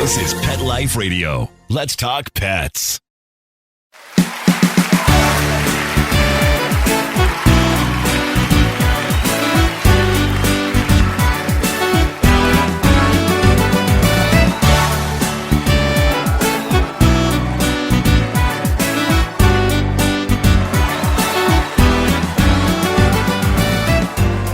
This is Pet Life Radio. Let's talk pets.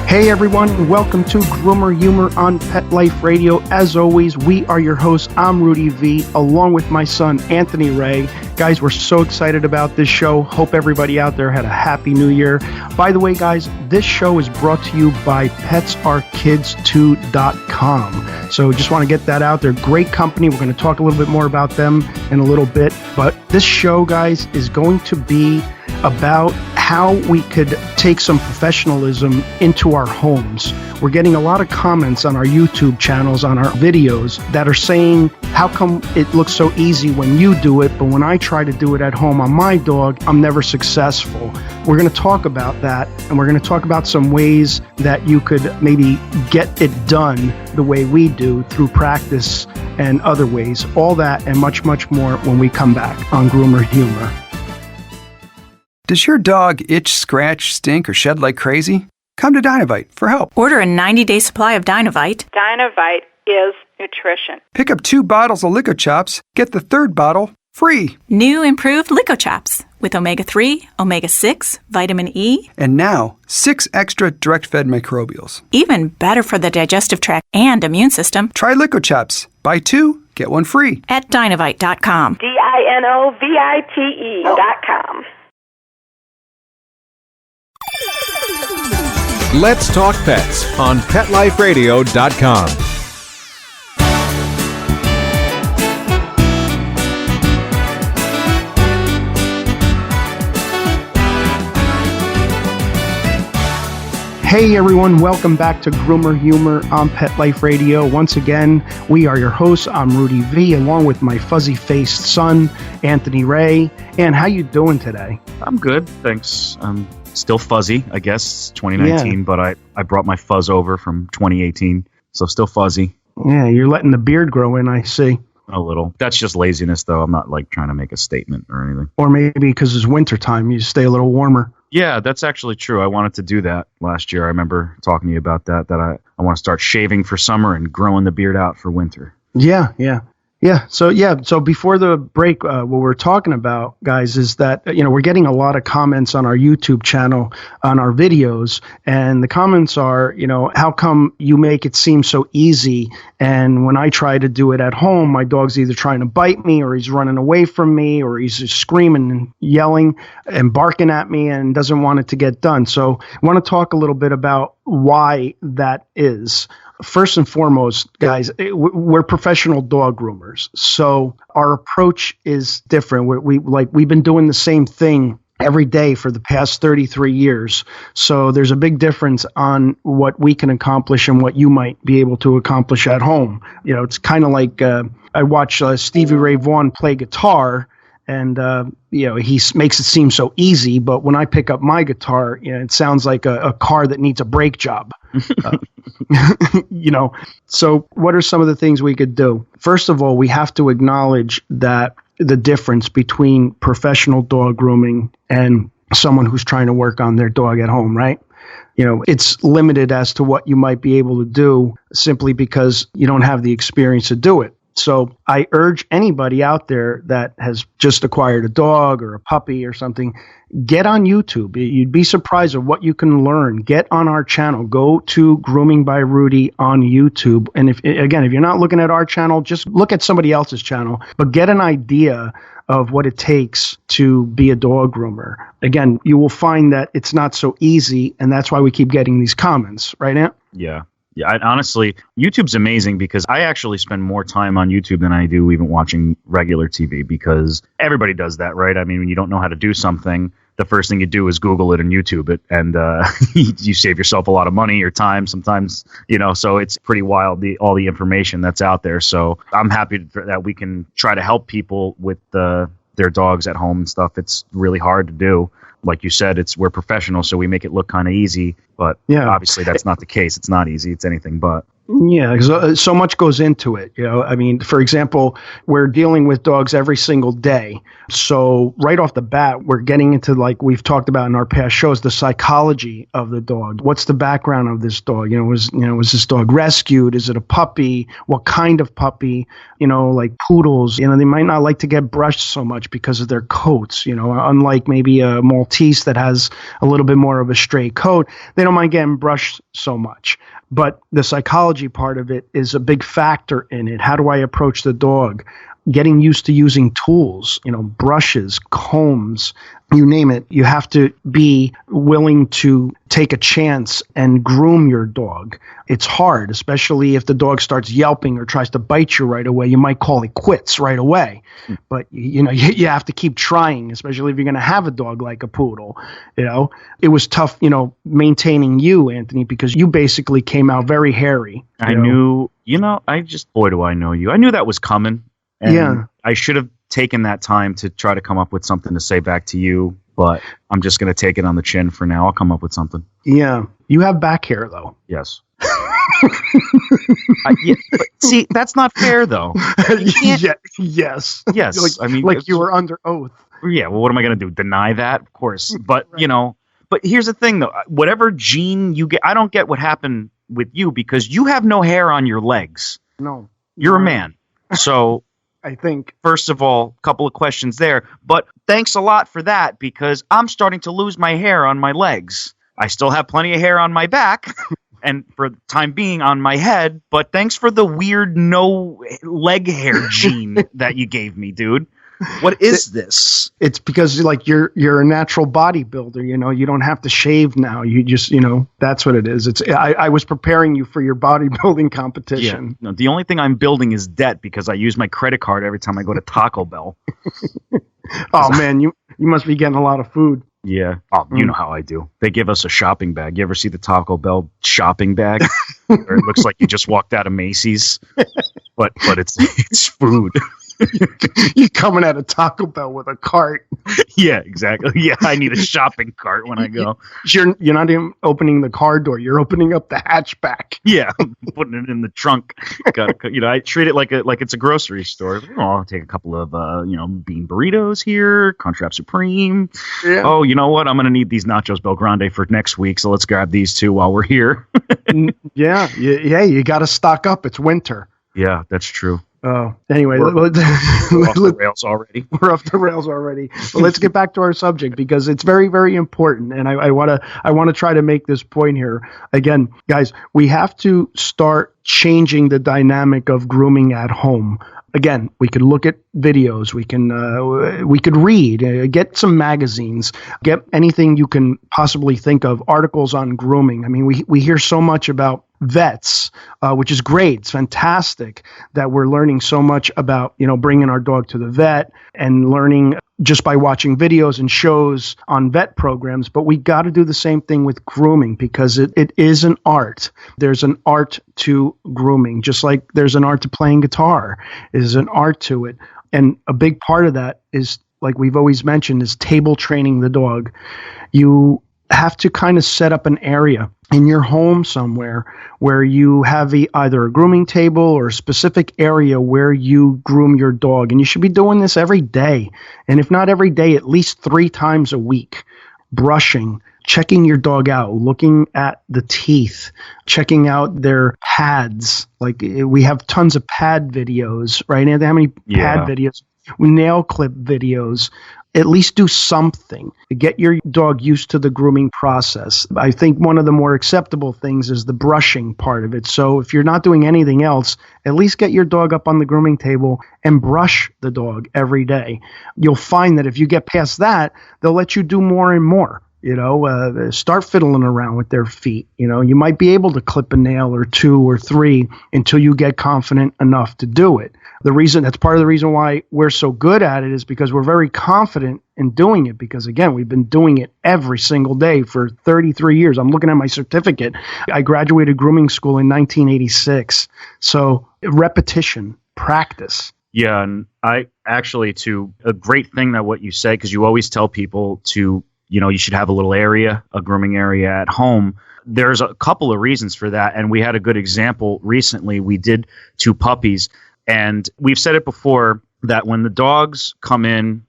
Hey everyone, and welcome to Groomer Humor on Pet Life Radio. As always, we are your hosts. I'm Rudy V, along with my son, Anthony Ray. Guys, we're so excited about this show. Hope everybody out there had a happy new year. By the way, guys, this show is brought to you by PetsAreKids2.com. So just want to get that out there. Great company. We're going to talk a little bit more about them in a little bit. But this show, guys, is going to be about how we could take some professionalism into our homes. We're getting a lot of comments on our YouTube channels, on our videos, that are saying, how come it looks so easy when you do it, but when I try to do it at home on my dog, I'm never successful. We're going to talk about that, and we're going to talk about some ways that you could maybe get it done the way we do through practice and other ways. All that and much, much more when we come back on Groomer Humor. Does your dog itch, scratch, stink, or shed like crazy? Come to Dynovite for help. Order a 90-day supply of Dynovite. Dynovite is nutrition. Pick up 2 bottles of Lico Chops. Get the 3rd bottle free. New improved Lico Chops with omega-3, omega-6, vitamin E. And now, 6 extra direct-fed microbials. Even better for the digestive tract and immune system. Try Lico Chops. Buy 2, get 1 free. At Dynovite.com. DINOVITE.com. Let's Talk Pets on PetLifeRadio.com. Hey everyone, welcome back to Groomer Humor on Pet Life Radio. Once again, we are your hosts. I'm Rudy V, along with my fuzzy-faced son, Anthony Ray. And how you doing today? I'm good, thanks. I'm still fuzzy, I guess. It's 2019, but I brought my fuzz over from 2018, so still fuzzy. Yeah, you're letting the beard grow in, I see. A little. That's just laziness, though. I'm not like trying to make a statement or anything. Or maybe because it's wintertime, you stay a little warmer. Yeah, that's actually true. I wanted to do that last year. I remember talking to you about that I want to start shaving for summer and growing the beard out for winter. Yeah. So before the break, what we're talking about, guys, is that, we're getting a lot of comments on our YouTube channel on our videos. And the comments are, how come you make it seem so easy? And when I try to do it at home, my dog's either trying to bite me or he's running away from me or he's just screaming and yelling and barking at me and doesn't want it to get done. So I want to talk a little bit about why that is. First and foremost, guys, we're professional dog groomers, so our approach is different. We've been doing the same thing every day for the past 33 years. So there's a big difference on what we can accomplish and what you might be able to accomplish at home. It's kind of like I watch Stevie Ray Vaughan play guitar. And, he makes it seem so easy. But when I pick up my guitar, it sounds like a car that needs a brake job. So what are some of the things we could do? First of all, we have to acknowledge that the difference between professional dog grooming and someone who's trying to work on their dog at home, right? It's limited as to what you might be able to do simply because you don't have the experience to do it. So I urge anybody out there that has just acquired a dog or a puppy or something, get on YouTube. You'd be surprised at what you can learn. Get on our channel. Go to Grooming by Rudy on YouTube. And if you're not looking at our channel, just look at somebody else's channel, but get an idea of what it takes to be a dog groomer. Again, you will find that it's not so easy, and that's why we keep getting these comments, right, Ant? Yeah. Yeah, honestly, YouTube's amazing because I actually spend more time on YouTube than I do even watching regular TV because everybody does that, right? I mean, when you don't know how to do something, the first thing you do is Google it and YouTube it, and you save yourself a lot of money or time sometimes, so it's pretty wild, all the information that's out there. So I'm happy that we can try to help people with their dogs at home and stuff. It's really hard to do. Like you said, we're professional, so we make it look kind of easy. But obviously that's not the case. It's not easy. It's anything but. Yeah, because so much goes into it. I mean, for example, we're dealing with dogs every single day. So right off the bat, we're getting into, like we've talked about in our past shows, the psychology of the dog. What's the background of this dog? Was this dog rescued? Is it a puppy? What kind of puppy? Like poodles, they might not like to get brushed so much because of their coats. Unlike maybe a Maltese that has a little bit more of a stray coat, they don't mind getting brushed so much. But the psychology part of it is a big factor in it. How do I approach the dog? Getting used to using tools, brushes, combs, you name it. You have to be willing to take a chance and groom your dog. It's hard, especially if the dog starts yelping or tries to bite you right away. You might call it quits right away. But, you have to keep trying, especially if you're going to have a dog like a poodle. It was tough, maintaining you, Anthony, because you basically came out very hairy. I knew, boy, do I know you. I knew that was coming. And yeah. I should have taken that time to try to come up with something to say back to you, but I'm just going to take it on the chin for now. I'll come up with something. Yeah. You have back hair, though. Yes. But see, that's not fair, though. Yes. Yes. Like you were under oath. Yeah. Well, what am I going to do? Deny that? Of course. But, Right. But here's the thing, though. Whatever gene you get, I don't get what happened with you because you have no hair on your legs. No. You're a man. So... I think. First of all, a couple of questions there, but thanks a lot for that because I'm starting to lose my hair on my legs. I still have plenty of hair on my back and for the time being on my head, but thanks for the weird no leg hair gene that you gave me, dude. What is this? It's because you're a natural bodybuilder, you don't have to shave now. You just, that's what it is. I was preparing you for your bodybuilding competition. Yeah. No, the only thing I'm building is debt because I use my credit card every time I go to Taco Bell. Oh man, you must be getting a lot of food. Yeah. Oh, you know how I do. They give us a shopping bag. You ever see the Taco Bell shopping bag? Where it looks like you just walked out of Macy's, but it's food. You're coming out of Taco Bell with a cart. Yeah, exactly. Yeah, I need a shopping cart when I go. You're not even opening the car door. You're opening up the hatchback. Yeah, I'm putting it in the trunk. I treat it like it's a grocery store. I'll take a couple of bean burritos here, Crunchwrap Supreme. Yeah. Oh, you know what? I'm gonna need these nachos Bel Grande for next week, so let's grab these two while we're here. Yeah. You got to stock up. It's winter. Yeah, that's true. Oh, anyway, we're off the rails already. We're off the rails already. But let's get back to our subject because it's very, very important, and I want to try to make this point here. Again, guys, we have to start changing the dynamic of grooming at home. Again, we could look at videos. We could read, get some magazines, get anything you can possibly think of, articles on grooming. I mean, we hear so much about vets, which is great. It's fantastic that we're learning so much about, bringing our dog to the vet and learning just by watching videos and shows on vet programs. But we got to do the same thing with grooming because it is an art. There's an art to grooming, just like there's an art to playing guitar. There's an art to it. And a big part of that is, like we've always mentioned, is table training the dog. You have to kind of set up an area in your home somewhere where you have either a grooming table or a specific area where you groom your dog. And you should be doing this every day. And if not every day, at least 3 times a week. Brushing, checking your dog out, looking at the teeth, checking out their pads. Like we have tons of pad videos, right? And how many pad videos? Nail clip videos. At least do something to get your dog used to the grooming process. I think one of the more acceptable things is the brushing part of it. So if you're not doing anything else, at least get your dog up on the grooming table and brush the dog every day. You'll find that if you get past that, they'll let you do more and more. Start fiddling around with their feet. You might be able to clip a nail or 2 or 3 until you get confident enough to do it. That's part of the reason why we're so good at it is because we're very confident in doing it because, again, we've been doing it every single day for 33 years. I'm looking at my certificate. I graduated grooming school in 1986. So repetition, practice. Yeah, and I actually, to a great thing that what you say, because you always tell people to you should have a little area, a grooming area at home. There's a couple of reasons for that. And we had a good example recently. We did 2 puppies, and we've said it before that when the dogs come in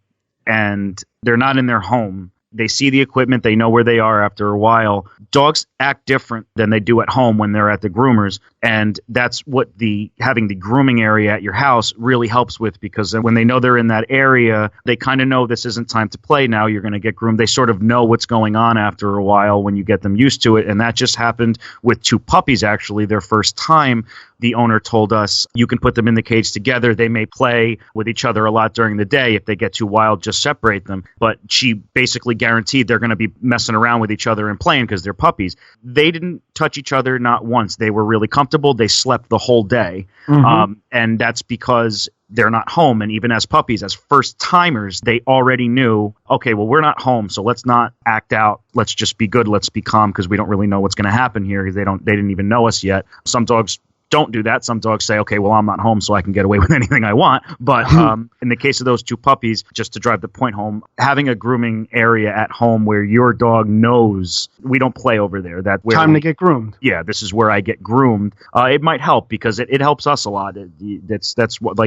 and they're not in their home, they see the equipment, they know where they are after a while. Dogs act different than they do at home when they're at the groomers. And that's what having the grooming area at your house really helps with, because when they know they're in that area, they kind of know this isn't time to play now. You're going to get groomed. They sort of know what's going on after a while when you get them used to it. And that just happened with 2 puppies, actually. Their first time, the owner told us, you can put them in the cage together. They may play with each other a lot during the day. If they get too wild, just separate them. But she basically guaranteed they're going to be messing around with each other and playing because they're puppies. They didn't touch each other, not once. They were really comfortable. They slept the whole day. And that's because they're not home. And even as puppies, as first timers, they already knew, okay, well, we're not home, so let's not act out. Let's just be good. Let's be calm, because we don't really know what's going to happen here, because they didn't even know us yet. Some dogs don't do that. Some dogs say, okay, well, I'm not home, so I can get away with anything I want. But in the case of those 2 puppies, just to drive the point home, having a grooming area at home where your dog knows we don't play over there. Time to get groomed. Yeah, this is where I get groomed. It might help, because it helps us a lot. That's what,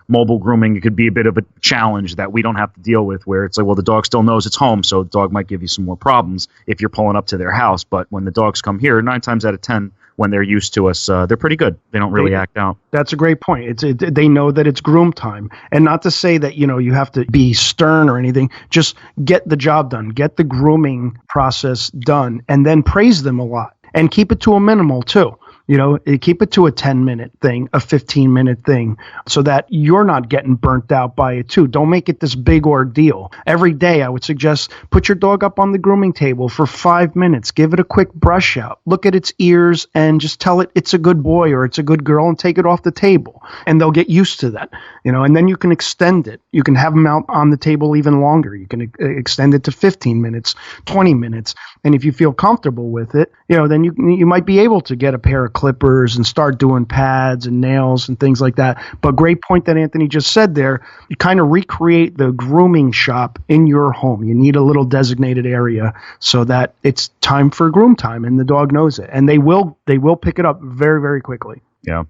mobile grooming, it could be a bit of a challenge that we don't have to deal with, where it's like, well, the dog still knows it's home, so the dog might give you some more problems if you're pulling up to their house. But when the dogs come here, 9 times out of 10, when they're used to us, they're pretty good. They don't really act out. That's a great point. They know that it's groom time. And not to say that, you have to be stern or anything. Just get the job done. Get the grooming process done. And then praise them a lot. And keep it to a minimal, too. Keep it to a 10-minute thing, a 15-minute thing, so that you're not getting burnt out by it too. Don't make it this big ordeal. Every day, I would suggest put your dog up on the grooming table for 5 minutes. Give it a quick brush out. Look at its ears and just tell it it's a good boy or it's a good girl, and take it off the table. And they'll get used to that. And then you can extend it. You can have them out on the table even longer. You can extend it to 15 minutes, 20 minutes. And if you feel comfortable with it, then you might be able to get a pair of clippers and start doing pads and nails and things like that. But great point that Anthony just said there. You kind of recreate the grooming shop in your home. You need a little designated area so that it's time for groom time, and the dog knows it. And they will pick it up very, very quickly. Yeah.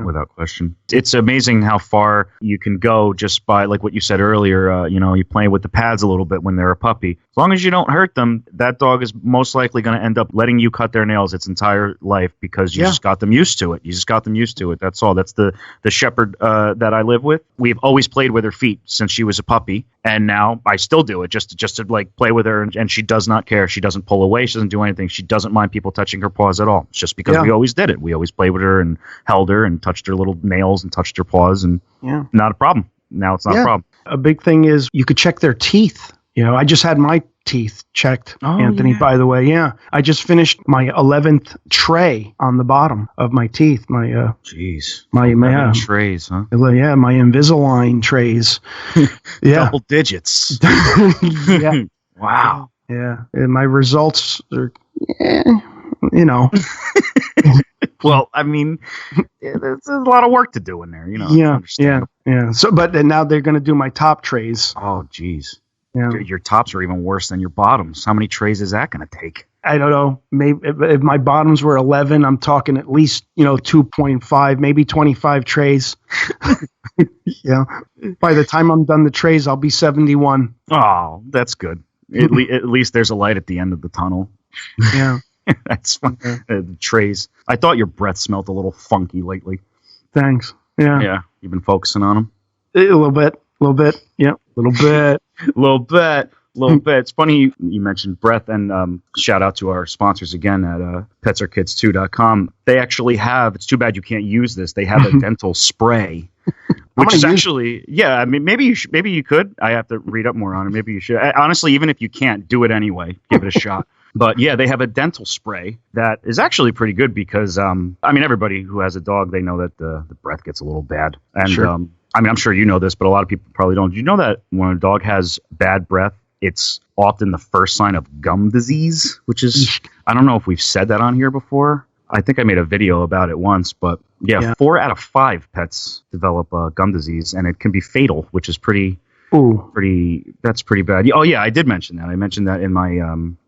Without question. It's amazing how far you can go just by, like what you said earlier, you play with the pads a little bit when they're a puppy. As long as you don't hurt them, that dog is most likely going to end up letting you cut their nails its entire life, because you just got them used to it. That's all. That's the shepherd that I live with. We've always played with her feet since she was a puppy. And now I still do it just to play with her. And she does not care. She doesn't pull away. She doesn't do anything. She doesn't mind people touching her paws at all. It's just because we always did it. We always played with her and held her and touched her little nails and touched her paws, and not a problem. Now it's not a problem. A big thing is you could check their teeth. I just had my teeth checked, Anthony, by the way. Yeah. I just finished my 11th tray on the bottom of my teeth. My, my trays, huh? Yeah. My Invisalign trays. Yeah. Double digits. Yeah. Wow. Yeah. And my results are, Well, I mean, there's a lot of work to do in there, Yeah. So, but now they're going to do my top trays. Oh, geez. Yeah. Your tops are even worse than your bottoms. How many trays is that going to take? I don't know. Maybe if my bottoms were 11, I'm talking at least 2.5, maybe 25 trays. Yeah. By the time I'm done the trays, I'll be 71. Oh, that's good. At least there's a light at the end of the tunnel. Yeah. That's fun. The trays. I thought your breath smelled a little funky lately. Thanks. Yeah. Yeah. You've been focusing on them? A little bit. Yeah. A little bit. It's funny you mentioned breath, and shout out to our sponsors again at PetsAreKids2.com. They actually have, it's too bad you can't use this, they have a dental spray. Which is actually, I mean, maybe you could. I have to read up more on it. Maybe you should. Honestly, even if you can't, do it anyway. Give it a shot. But yeah, they have a dental spray that is actually pretty good, because, everybody who has a dog, they know that the breath gets a little bad. And sure. I'm sure you know this, but a lot of people probably don't. Do you know that when a dog has bad breath, it's often the first sign of gum disease, which is, I don't know if we've said that on here before. I think I made a video about it once, but 4 out of 5 pets develop gum disease, and it can be fatal, which is pretty Ooh. That's pretty bad. Oh yeah, I did mention that. I mentioned that in my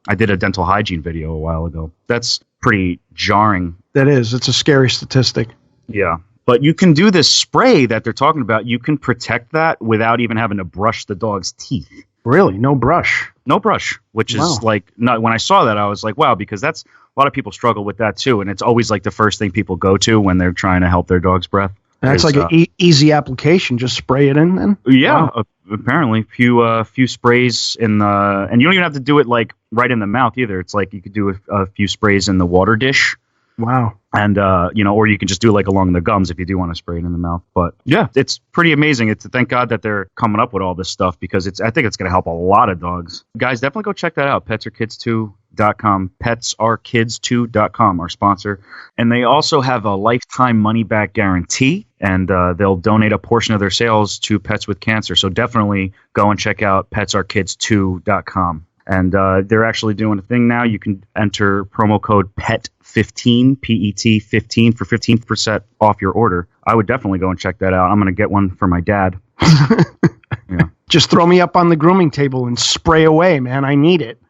I did a dental hygiene video a while ago. That's pretty jarring. That is. It's a scary statistic. Yeah. But you can do this spray that they're talking about. You can protect that without even having to brush the dog's teeth. Really? No brush? No brush, which is like, not, when I saw that, I was like, wow, because that's a lot of people struggle with that too. And it's always like the first thing people go to when they're trying to help their dog's breath. And that's like an easy application. Just spray it in then? Yeah, apparently. Few sprays in the, and you don't even have to do it like right in the mouth either. It's like you could do a few sprays in the water dish. Wow. And, or you can just do like along the gums if you do want to spray it in the mouth. But yeah, it's pretty amazing. Thank God that they're coming up with all this stuff because I think it's going to help a lot of dogs. Guys, definitely go check that out. PetsAreKids2.com. PetsAreKids2.com, our sponsor. And they also have a lifetime money back guarantee. And they'll donate a portion of their sales to Pets with Cancer. So definitely go and check out PetsAreKids2.com. And they're actually doing a thing now. You can enter promo code PET15, PET 15 for 15% off your order. I would definitely go and check that out. I'm going to get one for my dad. Yeah. Just throw me up on the grooming table and spray away, man. I need it.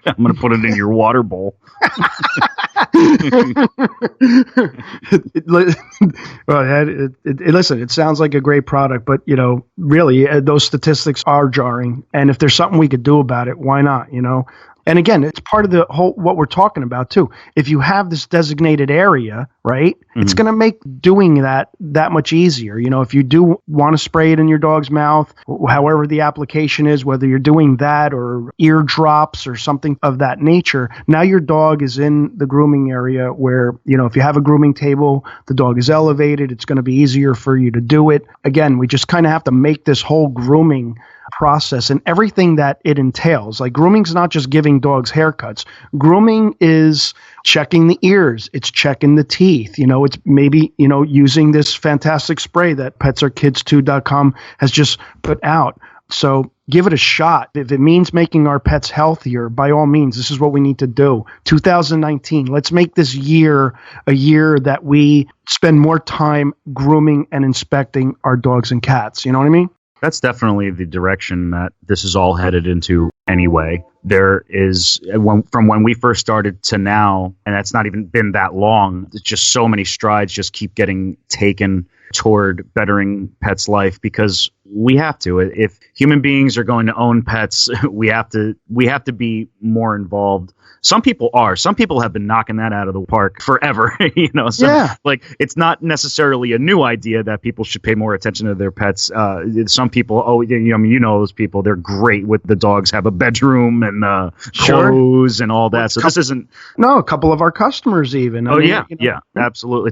I'm going to put it in your water bowl. Listen, it sounds like a great product, but really, those statistics are jarring. And if there's something we could do about it, why not? And again, it's part of the whole what we're talking about too. If you have this designated area, right, it's going to make doing that much easier. If you do want to spray it in your dog's mouth, however the application is, whether you're doing that or ear drops or something of that nature, now your dog is in the grooming area where, if you have a grooming table, the dog is elevated, it's going to be easier for you to do it. Again, we just kind of have to make this whole grooming process and everything that it entails. Like grooming's not just giving dogs haircuts. Grooming is checking the ears. It's checking the teeth. It's maybe, using this fantastic spray that PetsAreKids2.com has just put out. So give it a shot. If it means making our pets healthier, by all means, this is what we need to do. 2019, let's make this year a year that we spend more time grooming and inspecting our dogs and cats. You know what I mean? That's definitely the direction that this is all headed into anyway. There is, from when we first started to now, and that's not even been that long, it's just so many strides just keep getting taken toward bettering pets' life because we have to. If human beings are going to own pets, we have to be more involved. Some people are. Some people have been knocking that out of the park forever. Like it's not necessarily a new idea that people should pay more attention to their pets. Some people, those people, they're great with the dogs, have a bedroom and clothes and all that. So this isn't. No, a couple of our customers even. Yeah, absolutely.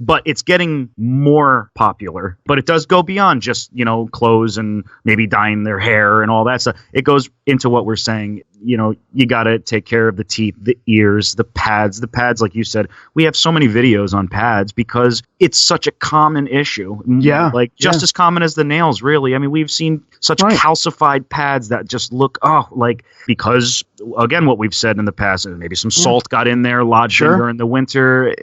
But it's getting more popular. But it does go beyond just clothes and maybe dyeing their hair and all that stuff. It goes into what we're saying. You got to take care of the teeth, the ears, the pads, like you said. We have so many videos on pads because it's such a common issue. Yeah. Just as common as the nails, really. I mean, we've seen such calcified pads that just look, because, again, what we've said in the past, and maybe some salt got in there, lodged in during the winter.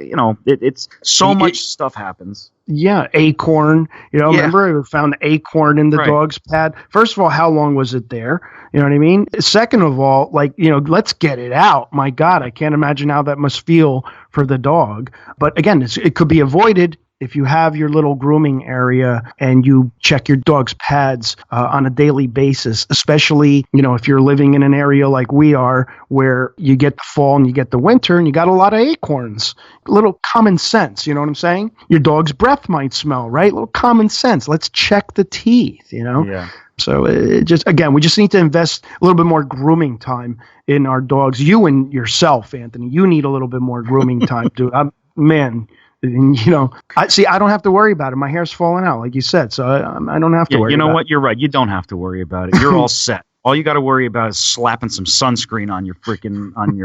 It's so much stuff happens. Yeah, acorn. Remember we found acorn in the dog's pad. First of all, how long was it there? You know what I mean? Second of all, let's get it out. My God, I can't imagine how that must feel for the dog. But again, it could be avoided if you have your little grooming area and you check your dog's pads on a daily basis, especially, if you're living in an area like we are where you get the fall and you get the winter and you got a lot of acorns. A little common sense, you know what I'm saying? Your dog's breath might smell, right? A little common sense. Let's check the teeth, Yeah. So we just need to invest a little bit more grooming time in our dogs. You and yourself, Anthony, you need a little bit more grooming time, dude. I don't have to worry about it. My hair's falling out, like you said, so I don't have to worry. You know what? You're right. You don't have to worry about it. You're all set. All you got to worry about is slapping some sunscreen on your freaking on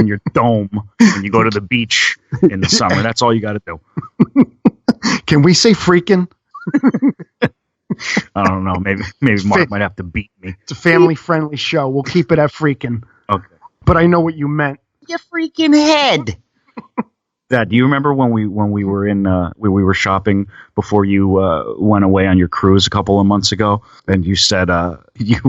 your dome when you go to the beach in the summer. That's all you got to do. Can we say freaking? I don't know. Maybe Mark might have to beat me. It's a family-friendly show. We'll keep it at freaking. Okay. But I know what you meant. Your freaking head. Dad, do you remember when we were in we were shopping before you went away on your cruise a couple of months ago, and you said you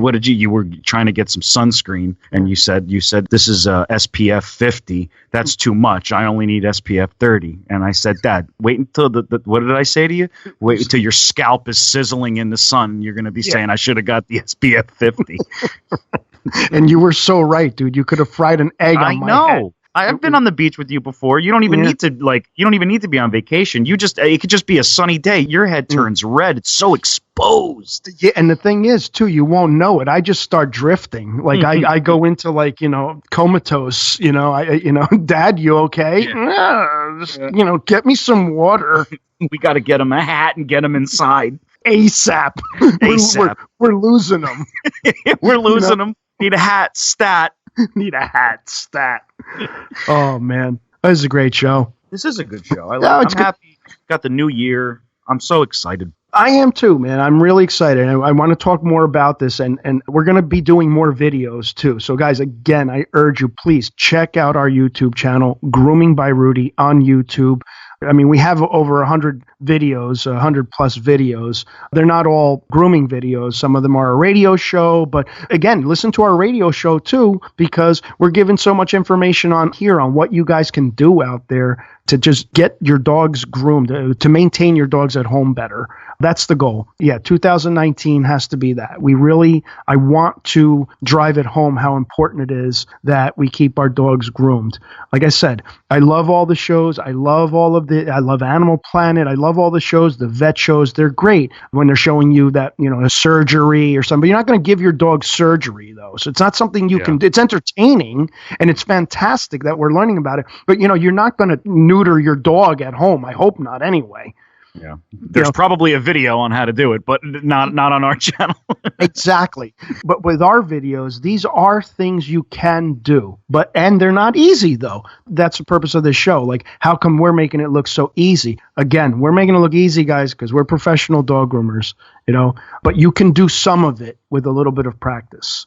were trying to get some sunscreen, and you said this is SPF 50. That's too much. I only need SPF 30. And I said, Dad, wait until the what did I say to you? Wait until your scalp is sizzling in the sun. You're going to be saying I should have got the SPF 50. And you were so right, dude. You could have fried an egg on my head. I've been on the beach with you before. You don't even need to be on vacation. It could just be a sunny day. Your head turns red. It's so exposed. Yeah, and the thing is, too, you won't know it. I just start drifting. Like I go into comatose. Dad, you okay? Yeah. Just, get me some water. We got to get him a hat and get him inside ASAP. We're losing them. We're losing them. Need a hat stat. Oh man, this is a great show. This is a good show. I'm happy. Got the new year. I'm so excited. I am too, man. I'm really excited. I want to talk more about this, and we're going to be doing more videos too. So guys, again, I urge you, please check out our YouTube channel, Grooming by Rudy on YouTube. I mean, we have over 100 videos, 100 plus videos. They're not all grooming videos. Some of them are a radio show. But again, listen to our radio show too, because we're giving so much information on here on what you guys can do out there to just get your dogs groomed, to maintain your dogs at home better. That's the goal. Yeah, 2019 has to be that. I want to drive it home how important it is that we keep our dogs groomed. Like I said, I love all the shows. I love Animal Planet. I love all the shows, the vet shows. They're great when they're showing you that, a surgery or something. But you're not going to give your dog surgery, though. So it's not something you can do. It's entertaining, and it's fantastic that we're learning about it. But, you're not going to neuter your dog at home. I hope not anyway. Yeah, there's probably a video on how to do it, but not on our channel. Exactly. But with our videos, these are things you can do, and they're not easy though. That's the purpose of this show. Like, how come we're making it look so easy? Again, we're making it look easy, guys, because we're professional dog groomers, but you can do some of it with a little bit of practice.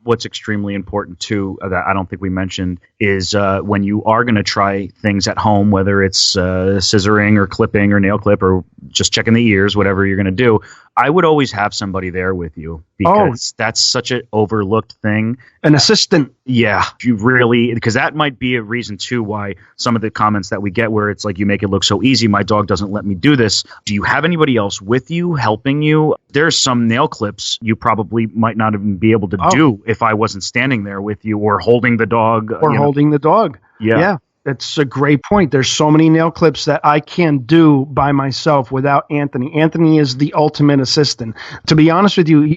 What's extremely important too, that I don't think we mentioned, is when you are going to try things at home, whether it's scissoring or clipping or nail clip or just checking the ears, whatever you're going to do, I would always have somebody there with you, because that's such an overlooked thing. An assistant. Yeah, because that might be a reason too why some of the comments that we get where it's like, you make it look so easy, my dog doesn't let me do this. Do you have anybody else with you helping you? There's some nail clips you probably might not even be able to do if I wasn't standing there with you or holding the dog. Holding the dog. Yeah. That's a great point. There's so many nail clips that I can't do by myself without Anthony. Anthony is the ultimate assistant. To be honest with you,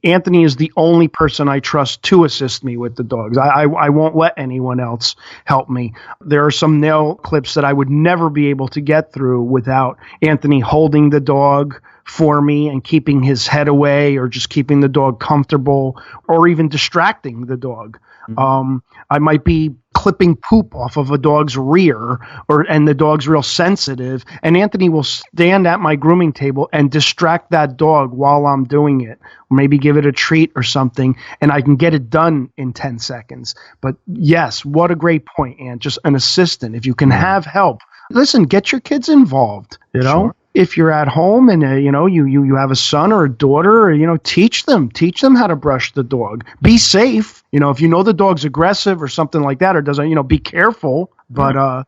Anthony is the only person I trust to assist me with the dogs. I won't let anyone else help me. There are some nail clips that I would never be able to get through without Anthony holding the dog for me and keeping his head away, or just keeping the dog comfortable, or even distracting the dog. Mm-hmm. I might be clipping poop off of a dog's rear, and the dog's real sensitive, and Anthony will stand at my grooming table and distract that dog while I'm doing it. Maybe give it a treat or something, and I can get it done in 10 seconds. But yes, what a great point, Ant. Just an assistant. If you can have help, listen, get your kids involved, Sure. If you're at home and you have a son or a daughter, teach them how to brush the dog. Be safe. If you know the dog's aggressive or something like that, or doesn't, be careful. But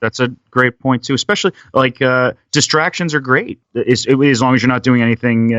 that's a great point too. Especially distractions are great as long as you're not doing anything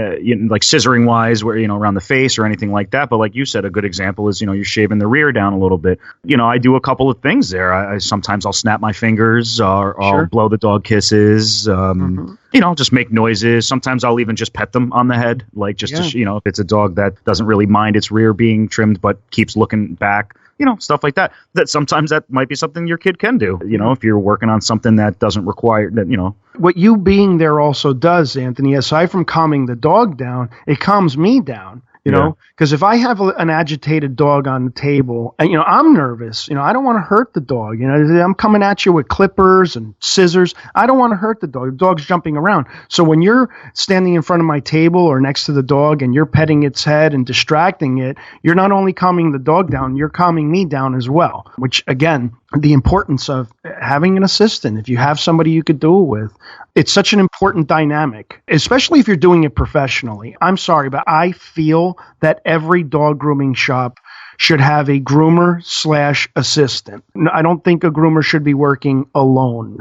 like scissoring wise, where around the face or anything like that. But like you said, a good example is you're shaving the rear down a little bit. I do a couple of things there. I sometimes I'll snap my fingers, or I'll blow the dog kisses. Just make noises. Sometimes I'll even just pet them on the head, to if it's a dog that doesn't really mind its rear being trimmed but keeps looking back. Stuff like that. That sometimes that might be something your kid can do. If you're working on something that doesn't require that. What you being there also does, Anthony, aside from calming the dog down, it calms me down. Because if I have an agitated dog on the table, and I'm nervous, I don't want to hurt the dog. I'm coming at you with clippers and scissors. I don't want to hurt the dog. The dog's jumping around. So when you're standing in front of my table or next to the dog and you're petting its head and distracting it, you're not only calming the dog down, you're calming me down as well, which again the importance of having an assistant. If you have somebody you could do it with, it's such an important dynamic, especially if you're doing it professionally. I'm sorry, but I feel that every dog grooming shop should have a groomer/assistant. I don't think a groomer should be working alone.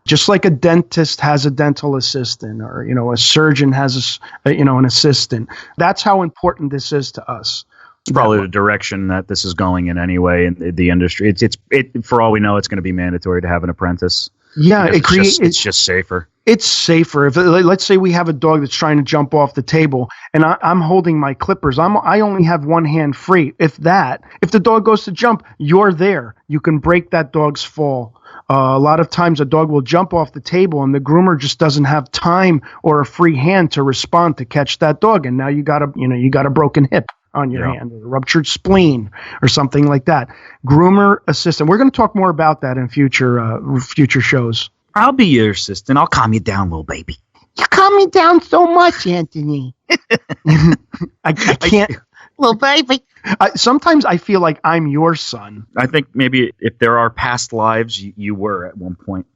Just like a dentist has a dental assistant, or a surgeon has an assistant. That's how important this is to us. It's probably the direction that this is going in anyway in the industry. It's for all we know, it's going to be mandatory to have an apprentice. Yeah, it's just safer. It's safer. If let's say we have a dog that's trying to jump off the table, and I'm holding my clippers. I only have one hand free. If the dog goes to jump, you're there. You can break that dog's fall. A lot of times a dog will jump off the table and the groomer just doesn't have time or a free hand to respond to catch that dog. And now you got a broken hip on your hand, or a ruptured spleen or something like that. Groomer assistant. We're going to talk more about that in future shows. I'll be your assistant. I'll calm you down, little baby. You calm me down so much, Anthony. I can't. Little baby. Sometimes I feel like I'm your son. I think maybe if there are past lives, you were at one point.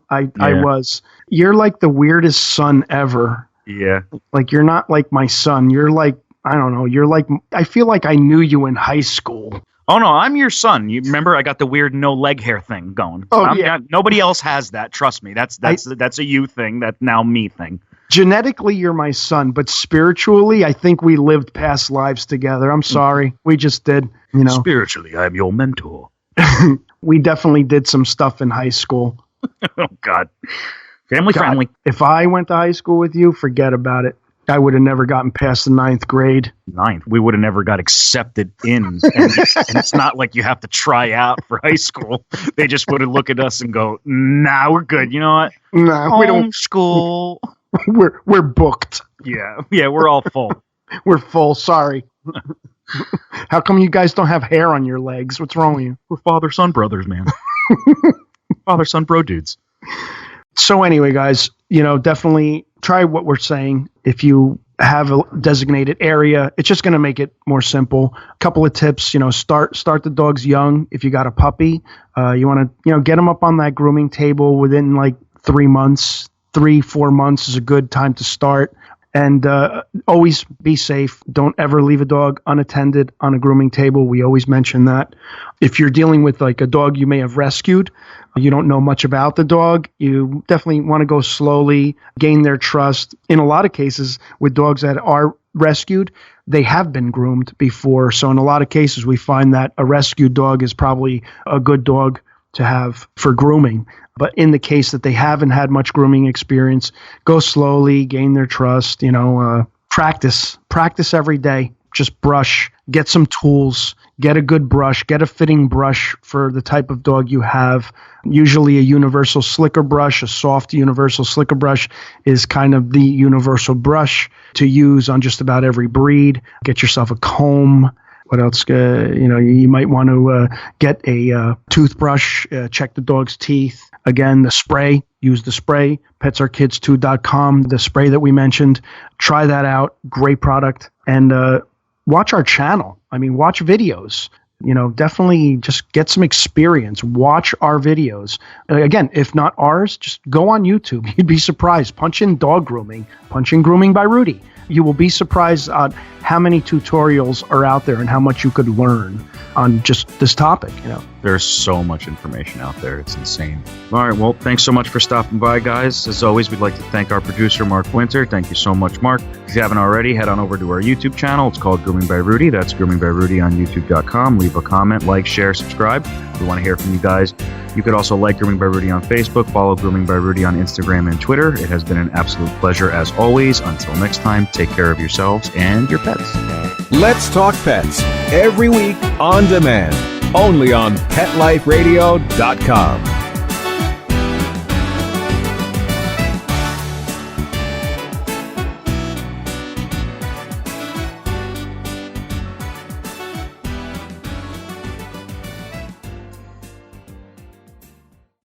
I was. You're like the weirdest son ever. Yeah. Like, you're not like my son. You're like, I don't know. You're like, I feel like I knew you in high school. Oh, no, I'm your son. You remember I got the weird no leg hair thing going. Oh, yeah. Nobody else has that. Trust me. That's a you thing. That's now me thing. Genetically, you're my son, but spiritually, I think we lived past lives together. I'm sorry. We just did, Spiritually, I'm your mentor. We definitely did some stuff in high school. Oh, God. Family friendly. If I went to high school with you, forget about it. I would have never gotten past the 9th grade. We would have never got accepted in. And it's not like you have to try out for high school. They just would have looked at us and go, nah, we're good. You know what? Nah, we don't. School. We're booked. Yeah, we're all full. We're full. Sorry. How come you guys don't have hair on your legs? What's wrong with you? We're father-son brothers, man. Father-son bro dudes. So anyway, guys, definitely try what we're saying. If you have a designated area, it's just going to make it more simple. A couple of tips, start the dogs young. If you got a puppy, you want to, get them up on that grooming table within like 3 months. 3-4 months is a good time to start. And always be safe. Don't ever leave a dog unattended on a grooming table. We always mention that. If you're dealing with like a dog you may have rescued, you don't know much about the dog, you definitely want to go slowly, gain their trust. In a lot of cases with dogs that are rescued, they have been groomed before. So in a lot of cases, we find that a rescued dog is probably a good dog to have for grooming. But in the case that they haven't had much grooming experience, go slowly, gain their trust, practice every day. Just brush, get some tools, get a good brush, get a fitting brush for the type of dog you have. Usually a universal slicker brush, a soft universal slicker brush is kind of the universal brush to use on just about every breed. Get yourself a comb. What else? You might want to get a toothbrush, check the dog's teeth. Again, the spray, use the spray, petsourkids2.com, the spray that we mentioned. Try that out. Great product. And watch our channel. Watch videos. Definitely just get some experience. Watch our videos. Again, if not ours, just go on YouTube. You'd be surprised. Punch in dog grooming. Punch in Grooming by Rudy. You will be surprised at how many tutorials are out there and how much you could learn on just this topic. There's so much information out there. It's insane. All right. Well, thanks so much for stopping by, guys. As always, we'd like to thank our producer, Mark Winter. Thank you so much, Mark. If you haven't already, head on over to our YouTube channel. It's called Grooming by Rudy. That's Grooming by Rudy on YouTube.com. Leave a comment, like, share, subscribe. We want to hear from you guys. You could also like Grooming by Rudy on Facebook, follow Grooming by Rudy on Instagram and Twitter. It has been an absolute pleasure as always. Until next time, take care of yourselves and your pets. Let's Talk Pets, every week on demand, only on PetLifeRadio.com.